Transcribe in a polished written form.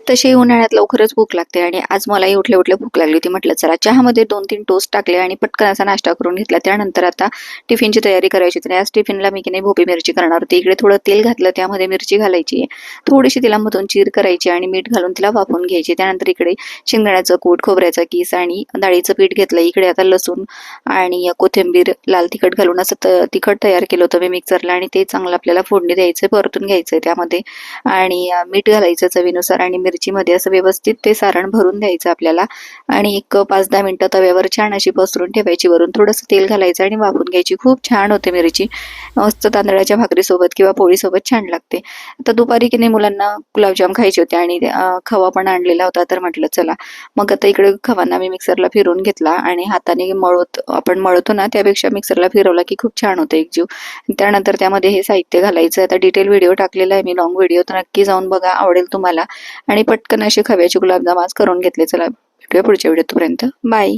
तशी उन्हाळ्यात लवकरच भूक लागते आणि आज मलाही उठल्या उठल्या भूक लागली होती. म्हटलं चला चहामध्ये 2-3 टोस्ट टाकले आणि पटकन असा नाश्ता करून घेतला. त्यानंतर आता टिफिनची तयारी करायची होती. आज टिफिनला मी की नाही भोपी मिरची करणार होती. इकडे थोडं तेल घातलं, त्यामध्ये मिरची घालायची, थोडीशी तिला मधून चीर करायची आणि मीठ घालून तिला वाफवून घ्यायची. त्यानंतर इकडे शेंगदाण्याचं कूट, खोबऱ्याचा किस आणि डाळीचं पीठ घेतलं. इकडे आता लसूण आणि कोथिंबीर, लाल तिखट घालून असं तिखट तयार केलं होतं मी मिक्सरला आणि ते चांगलं आपल्याला फोडणी द्यायचं, परतून घ्यायचं त्यामध्ये आणि मीठ घालायचं चवीनुसार आणि मिरचीमध्ये असं व्यवस्थित ते सारण भरून द्यायचं आपल्याला आणि एक 5-10 मिनिटं तव्यावर छान अशी पसरून ठेवायची. वरून थोडंसं तेल घालायचं आणि वाफवून घ्यायची. खूप छान होते मिरची, मस्त तांदळाच्या भाकरीसोबत किंवा पोळीसोबत छान लागते. आता दुपारी की नाही मुलांना गुलाबजाम खायचे होते आणि खवा पण आणलेला होता, तर म्हटलं चला मग आता इकडे खवाना मी मिक्सरला फिरवून घेतला आणि हाताने आपण मळतो ना त्यापेक्षा मिक्सरला फिरवला की खूप छान होतं एकजीव. त्यानंतर त्यामध्ये हे साहित्य घालायचं. आता डिटेल व्हिडिओ टाकलेला आहे मी, लॉंग व्हिडिओ, तर नक्की जाऊन बघा, आवडेल तुम्हाला. आणि पटकन असे खव्याचे गुलाबजाम आज करून घेतले. चला भेटूया पुढच्या व्हिडिओ, तोपर्यंत बाय.